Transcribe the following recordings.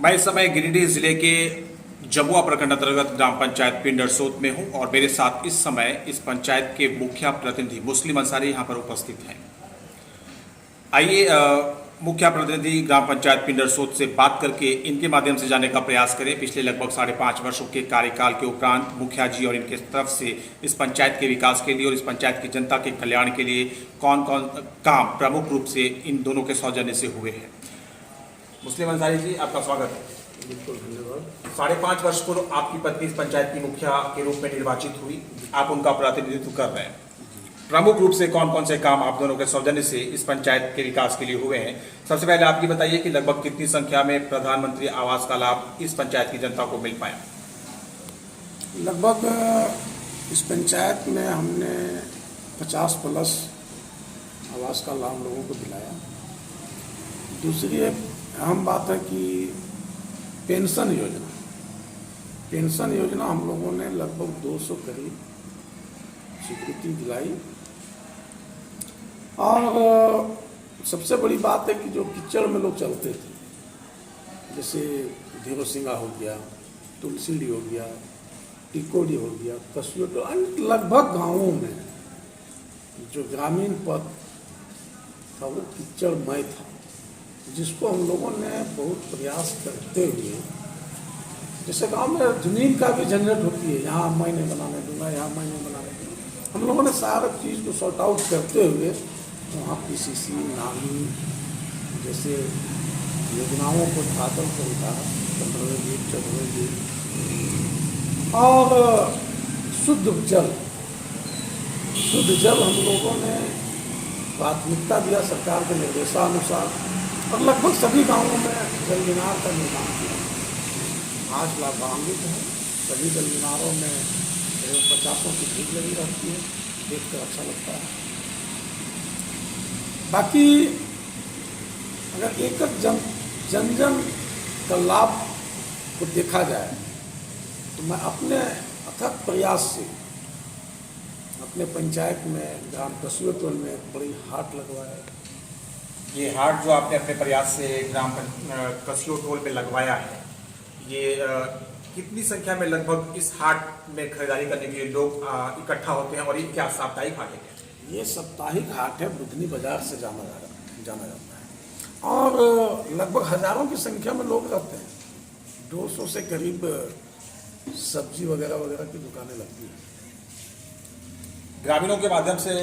मैं इस समय गिरिडीह जिले के जमुआ प्रखंड अंतर्गत ग्राम पंचायत पिंड अरसोत में हूं और मेरे साथ इस समय इस पंचायत के मुखिया प्रतिनिधि मुस्लिम अंसारी यहां पर उपस्थित हैं। आइए मुखिया प्रतिनिधि ग्राम पंचायत पिंड अरसोत से बात करके इनके माध्यम से जानने का प्रयास करें। पिछले लगभग 5.5 वर्षों के कार्यकाल के उपरांत मुखिया जी और इनके तरफ से इस पंचायत के विकास के लिए और इस पंचायत की जनता के कल्याण के लिए कौन कौन काम प्रमुख रूप से इन दोनों के सौजन्य से हुए हैं। मुस्लिम अंसारी जी, आपका स्वागत है। बिल्कुल, धन्यवाद। 5.5 वर्ष पूर्व आपकी पत्नी इस पंचायत की मुखिया के रूप में निर्वाचित हुई, आप उनका प्रतिनिधित्व कर रहे हैं। प्रमुख रूप से कौन कौन से काम आप दोनों के सौजन्य से इस पंचायत के विकास के लिए हुए हैं? सबसे पहले आप ये बताइए कि लगभग कितनी संख्या में प्रधानमंत्री आवास का लाभ इस पंचायत की जनता को मिल पाया? लगभग इस पंचायत में हमने 50+ आवास का लाभ लोगों को दिलाया। दूसरी एक अहम बात है कि पेंशन योजना हम लोगों ने लगभग 200 करीब स्वीकृति दिलाई। और सबसे बड़ी बात है कि जो कीचड़ में लोग चलते थे, जैसे धीरो सिंगा हो गया, तुलसीडी हो गया, टिकोडी हो गया, कसियोटो, अन्य लगभग गांवों में जो ग्रामीण पथ था वो कीचड़मय था, जिसको हम लोगों ने बहुत प्रयास करते हुए, जैसे गांव में जमीन का भी झंझट होती है, यहाँ मैं नहीं बनाने दूंगा, यहाँ मैं नहीं बनाने दूंगा, हम लोगों ने सारा चीज़ को सॉर्ट आउट करते हुए वहाँ PCC नामी जैसे योजनाओं को उद्घाटन कर उठाया, 15वीं 14वीं। और शुद्ध जल हम लोगों ने प्राथमिकता दिया सरकार के निर्देशानुसार, और लगभग सभी गांवों में जल मीनार का निर्माण किया। आज लाभान्वित है, सभी जल मीनारों में 50 की भीड़ लगी रहती है, देखकर अच्छा लगता है। बाकी अगर एक जन का लाभ को देखा जाए तो मैं अपने अथक प्रयास से अपने पंचायत में ग्राम कसियोटोल में एक बड़ी हाट लगवाया। ये हाट जो आपने अपने प्रयास से ग्राम कसियोटोल पे लगवाया है, ये कितनी संख्या में लगभग इस हाट में खरीदारी करने के लिए लोग इकट्ठा होते हैं और ये क्या साप्ताहिक हाट है? ये साप्ताहिक हाट है, बुधनी बाजार से जाना जाता है और लगभग हजारों की संख्या में लोग रहते हैं। 200 से करीब सब्जी वगैरह की दुकानें लगती हैं। ग्रामीणों के माध्यम से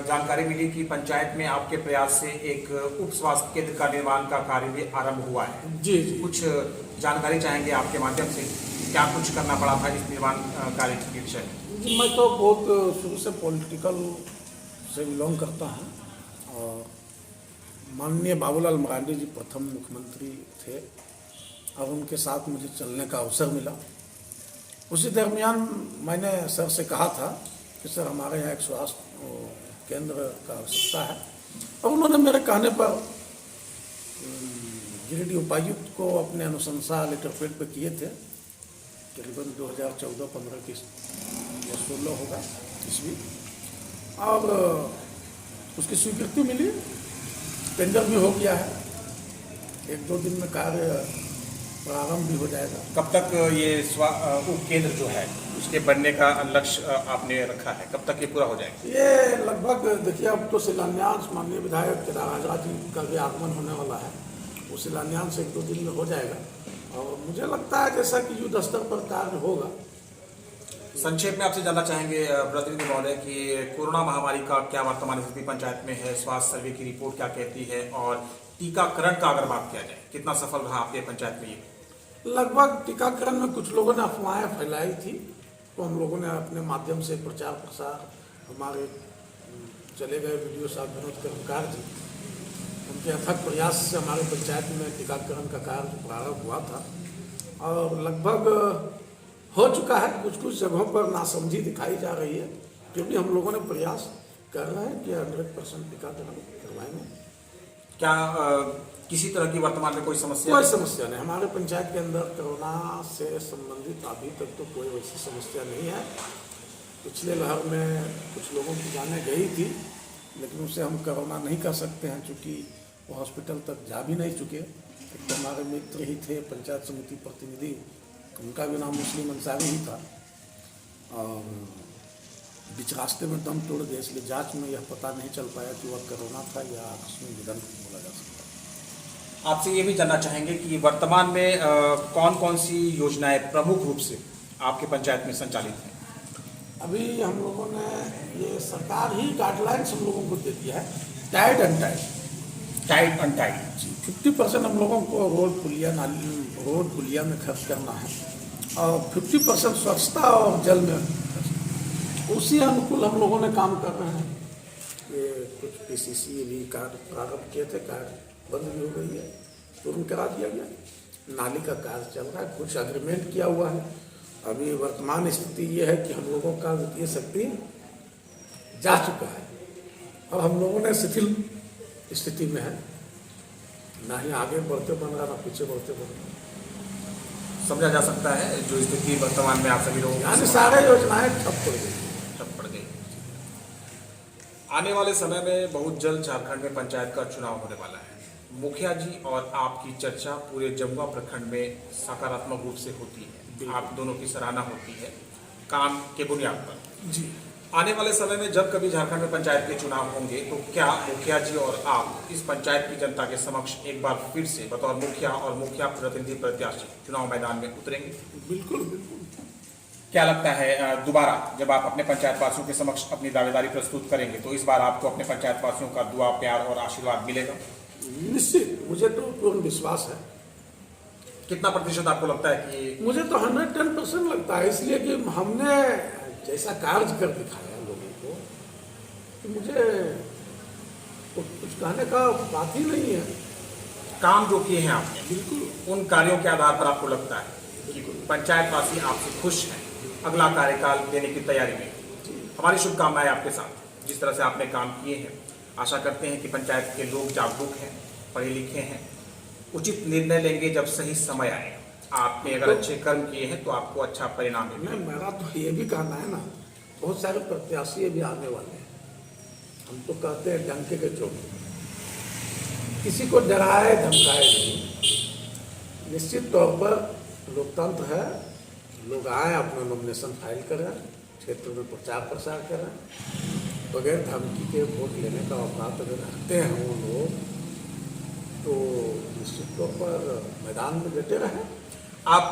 जानकारी मिली कि पंचायत में आपके प्रयास से एक उप स्वास्थ्य केंद्र का निर्माण का कार्य भी आरंभ हुआ है। जी। कुछ जानकारी चाहेंगे आपके माध्यम से, क्या कुछ करना पड़ा था इस निर्माण कार्य के विषय में? जी, मैं तो बहुत शुरू से पॉलिटिकल से बिलोंग करता हूँ और माननीय बाबूलाल मरांडी जी प्रथम मुख्यमंत्री थे और उनके साथ मुझे चलने का अवसर मिला। उसी दरमियान मैंने सर से कहा था कि सर हमारे यहाँ एक स्वास्थ्य केंद्र का आवश्यकता है, और उन्होंने मेरे कहने पर गिरिडीह उपायुक्त को अपने अनुशंसा लेटर पेड पे किए थे। करीबन 2014-15 की या 16 होगा ईस्वी, और उसकी स्वीकृति मिली, टेंडर भी हो गया है। 1-2 दिन में कार्य प्रारंभ भी हो जाएगा। कब तक ये उप केंद्र जो है उसके बनने का लक्ष्य आपने रखा है, कब तक ये पूरा हो जाएगा? ये लगभग देखिए, अब तो शिलान्यास माननीय विधायक केदार हाजरा जी का भी आगमन होने वाला है, वो शिलान्यास 1-2 दिन में हो जाएगा और मुझे लगता है जैसा कि युद्ध स्तर पर कार्य होगा। संक्षेप में आपसे जानना चाहेंगे प्रतिनिधि महोदय कि कोरोना महामारी का क्या वर्तमान स्थिति पंचायत में है, स्वास्थ्य सर्वे की रिपोर्ट क्या कहती है, और टीकाकरण का अगर बात किया जाए कितना सफल रहा आपके पंचायत में? ये लगभग टीकाकरण में कुछ लोगों ने अफवाहें फैलाई थी, तो हम लोगों ने अपने माध्यम से प्रचार प्रसार, हमारे चले गए वीडियो साहब विनोद कर्मकार जी, उनके अथक प्रयास से हमारे पंचायत में टीकाकरण का कार्य प्रारंभ हुआ था और लगभग हो चुका है। कुछ जगहों पर नासमझी दिखाई जा रही है, क्योंकि हम लोगों ने प्रयास कर रहे हैं कि 100% टीकाकरण करवाएंगे। क्या किसी तरह की वर्तमान में कोई समस्या? कोई समस्या नहीं, हमारे पंचायत के अंदर कोरोना से संबंधित अभी तक तो कोई वैसी समस्या नहीं है। पिछले लहर में कुछ लोगों की जानें गई थी, लेकिन उसे हम कोरोना नहीं कर सकते हैं, चूँकि वो हॉस्पिटल तक जा भी नहीं चुके। एक तो हमारे मित्र ही थे पंचायत समिति प्रतिनिधि, उनका भी नाम मुस्लिम अंसारी ही था, और बीच रास्ते में दम तोड़ गए, इसलिए जांच में यह पता नहीं चल पाया कि वह कोरोना था या आकस्मिक निधन बोला जा सकता है। आपसे ये भी जानना चाहेंगे कि वर्तमान में कौन कौन सी योजनाएं प्रमुख रूप से आपके पंचायत में संचालित हैं? अभी हम लोगों ने ये सरकार ही गाइडलाइंस हम लोगों को दे दिया है, टाइड टाइट अनटाइट 50% हम लोगों को रोड पुलिया में खर्च करना है, और 50% स्वच्छता और जल में खर्च। उसी अनुकूल हम लोगों ने काम कर रहे हैं। ये कुछ PCC भी कार्य प्रारंभ किए थे, कार्य बंद भी हो गई है, तुरंत करा दिया गया। नाली का कार्य चल रहा है, कुछ अग्रीमेंट किया हुआ है। अभी वर्तमान स्थिति ये है कि हम लोगों का वित्तीय शक्ति जा चुका है, और हम लोगों ने शिथिल स्थिति में है, ना ही आगे बढ़ते बन रहा, ना पीछे बढ़ते बन रहा। समझा जा सकता है जो स्थिति वर्तमान में आप सभी लोगों यानी सारे योजनाएं ठप पड़ गई। आने वाले समय में बहुत जल्द झारखंड में पंचायत का चुनाव होने वाला है। मुखिया जी और आपकी चर्चा पूरे जमुआ प्रखंड में सकारात्मक रूप से होती है, आप दोनों की सराहना होती है काम के बुनियाद पर। जी, आने वाले समय में जब कभी झारखंड में पंचायत के चुनाव होंगे तो क्या मुखिया जी और आप इस पंचायत की जनता के समक्ष एक बार फिर से बतौर मुखिया और मुखिया प्रतिनिधि प्रत्याशी चुनाव मैदान में उतरेंगे? बिल्कुल बिल्कुल। क्या लगता है दोबारा जब आप अपने पंचायत वासियों के समक्ष अपनी दावेदारी प्रस्तुत करेंगे तो इस बार आपको अपने पंचायत वासियों का दुआ, प्यार और आशीर्वाद मिलेगा? निश्चित, मुझे तो पूर्ण विश्वास है। कितना प्रतिशत आपको लगता है कि? मुझे तो 110% लगता है, इसलिए कि हमने जैसा कार्य कर दिखाया लोगों को कि मुझे कुछ कहने का बात ही नहीं है। काम जो किए हैं आपने, बिल्कुल उन कार्यों के आधार पर आपको लगता है कि पंचायत वासी आपसे खुश हैं अगला कार्यकाल देने की तैयारी में? हमारी शुभकामनाएं आपके साथ, जिस तरह से आपने काम किए हैं। आशा करते हैं कि पंचायत के लोग जागरूक हैं, पढ़े लिखे हैं, उचित निर्णय लेंगे जब सही समय आए। आपने अगर अच्छे कर्म किए हैं तो आपको अच्छा परिणाम मिलेगा। नहीं, मेरा तो ये भी कहना है ना, बहुत सारे प्रत्याशी भी आने वाले हैं। हम तो कहते हैं डंके के चोट, किसी को डराए धमकाए नहीं। निश्चित तौर पर लोकतंत्र है, लोग आए अपना नॉमिनेशन फाइल करें, क्षेत्र में प्रचार प्रसार करें, बगैर धमकी के वोट लेने का औकात अगर रखते हैं वो लोग, तो निश्चित तौर पर मैदान में डटे रहें। आप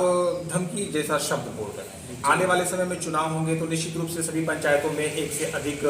धमकी जैसा शब्द बोल रहे हैं, आने वाले समय में चुनाव होंगे तो निश्चित रूप से सभी पंचायतों में एक से अधिक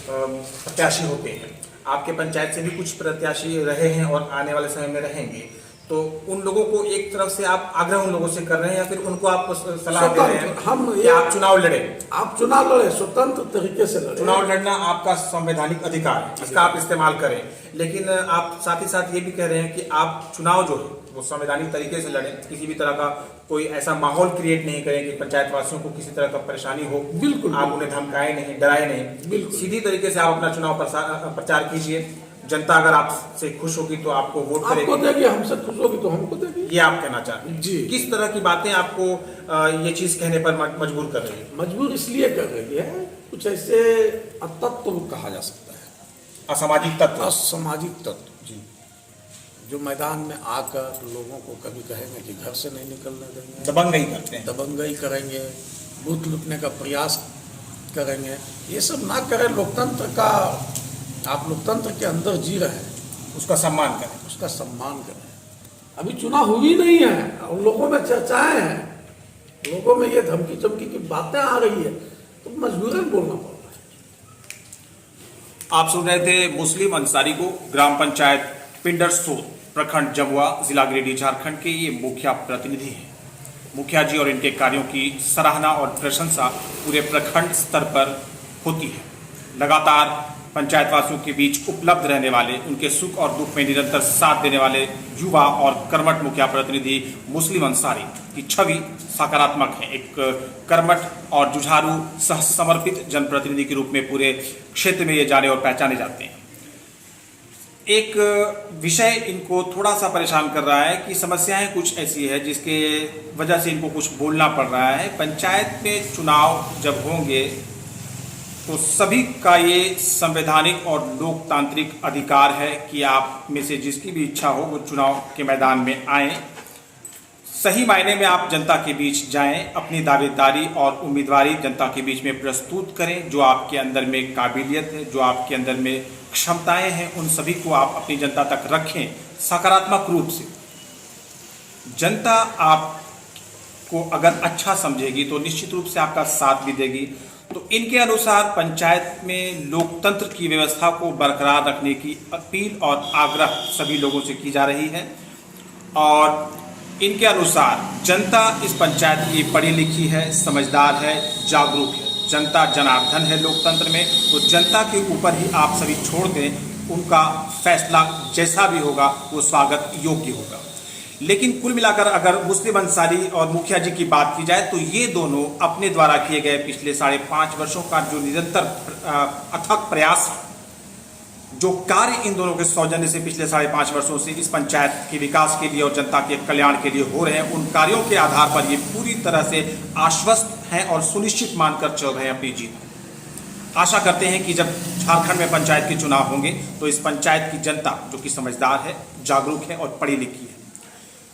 प्रत्याशी होते हैं। आपके पंचायत से भी कुछ प्रत्याशी रहे हैं और आने वाले समय में रहेंगे, तो उन लोगों को एक तरफ से आप आग्रह उन लोगों से कर रहे हैं या फिर उनको आप सलाह दे रहे हैं कि आप चुनाव लड़ें? आप चुनाव लड़े, स्वतंत्र तरीके से लड़े। चुनाव लड़ना आपका संवैधानिक अधिकार है, इसका आप इस्तेमाल करें, लेकिन आप साथ ही साथ ये भी कह रहे हैं कि आप चुनाव जो है वो संवैधानिक तरीके से लड़ें, किसी भी तरह का कोई ऐसा माहौल क्रिएट नहीं करें कि पंचायत वासियों को किसी तरह का परेशानी हो। बिल्कुल, आप उन्हें धमकाए नहीं, डराए नहीं, बिल्कुल सीधी तरीके से आप अपना चुनाव प्रचार कीजिए। जनता अगर आपसे खुश होगी तो आपको वोट आपको देगी, हमसे खुश होगी तो हमको देगी। ये आप कहना चाहते हैं? जी। किस तरह की बातें आपको ये चीज कहने पर मजबूर कर रही है? मजबूर इसलिए कर रही है, कुछ ऐसे तत्व कहा जा सकता है, असामाजिक तत्व। असामाजिक तत्व जी, जो मैदान में आकर लोगों को कभी कहेंगे कि घर से नहीं निकलने देंगे, दबंगई करते हैं, दबंगई करेंगे, बूथ लूटने का प्रयास करेंगे। ये सब ना करें। लोकतंत्र का, आप लोकतंत्र के अंदर जी रहे हैं, उसका सम्मान करें, उसका सम्मान करें। अभी चुनाव हुई नहीं है और लोगों में चर्चाएं हैं, लोगों में ये धमकी चमकी की बातें आ रही है, तो मजबूरन बोलना पड़ रहा है। आप सुन रहे थे मुस्लिम अंसारी को, ग्राम पंचायत पिंडर सोत, प्रखंड जमुआ, जिला गिरिडीह, झारखंड के ये मुखिया प्रतिनिधि हैं। मुखिया जी और इनके कार्यों की सराहना और प्रशंसा पूरे प्रखंड स्तर पर होती है। लगातार पंचायत वासियों के बीच उपलब्ध रहने वाले, उनके सुख और दुख में निरंतर साथ देने वाले युवा और कर्मठ मुखिया प्रतिनिधि मुस्लिम अंसारी की छवि सकारात्मक है। एक कर्मठ और जुझारू सह समर्पित जनप्रतिनिधि के रूप में पूरे क्षेत्र में ये जाने और पहचाने जाते हैं। एक विषय इनको थोड़ा सा परेशान कर रहा है कि समस्याएं कुछ ऐसी है जिसके वजह से इनको कुछ बोलना पड़ रहा है। पंचायत में चुनाव जब होंगे तो सभी का ये संवैधानिक और लोकतांत्रिक अधिकार है कि आप में से जिसकी भी इच्छा हो वो चुनाव के मैदान में आएं, सही मायने में आप जनता के बीच जाएं, अपनी दावेदारी और उम्मीदवारी जनता के बीच में प्रस्तुत करें। जो आपके अंदर में काबिलियत है, जो आपके अंदर में क्षमताएं हैं, उन सभी को आप अपनी जनता तक रखें सकारात्मक रूप से। जनता आपको अगर अच्छा समझेगी तो निश्चित रूप से आपका साथ भी देगी। तो इनके अनुसार पंचायत में लोकतंत्र की व्यवस्था को बरकरार रखने की अपील और आग्रह सभी लोगों से की जा रही है। और इनके अनुसार जनता इस पंचायत की पढ़ी लिखी है, समझदार है, जागरूक है। जनता जनार्दन है लोकतंत्र में, तो जनता के ऊपर ही आप सभी छोड़ दें, उनका फैसला जैसा भी होगा वो स्वागत योग्य होगा। लेकिन कुल मिलाकर अगर मुस्लिम अंसारी और मुखिया जी की बात की जाए तो ये दोनों अपने द्वारा किए गए पिछले 5.5 वर्षों का जो निरंतर अथक प्रयास, जो कार्य इन दोनों के सौजन्य से पिछले 5.5 वर्षों से इस पंचायत के विकास के लिए और जनता के कल्याण के लिए हो रहे हैं, उन कार्यों के आधार पर ये पूरी तरह से आश्वस्त हैं और सुनिश्चित मानकर चल रहे हैं अपनी जीत। आशा करते हैं कि जब झारखंड में पंचायत के चुनाव होंगे तो इस पंचायत की जनता, जो कि समझदार है, जागरूक है और पढ़ी लिखी है,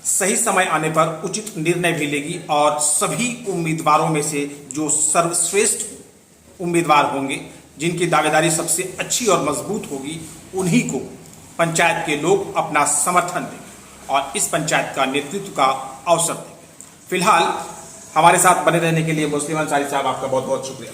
सही समय आने पर उचित निर्णय भी लेगी और सभी उम्मीदवारों में से जो सर्वश्रेष्ठ उम्मीदवार होंगे, जिनकी दावेदारी सबसे अच्छी और मजबूत होगी, उन्हीं को पंचायत के लोग अपना समर्थन देंगे और इस पंचायत का नेतृत्व का अवसर देंगे। फिलहाल हमारे साथ बने रहने के लिए मुस्लिम अंसारी साहब, आपका बहुत बहुत शुक्रिया।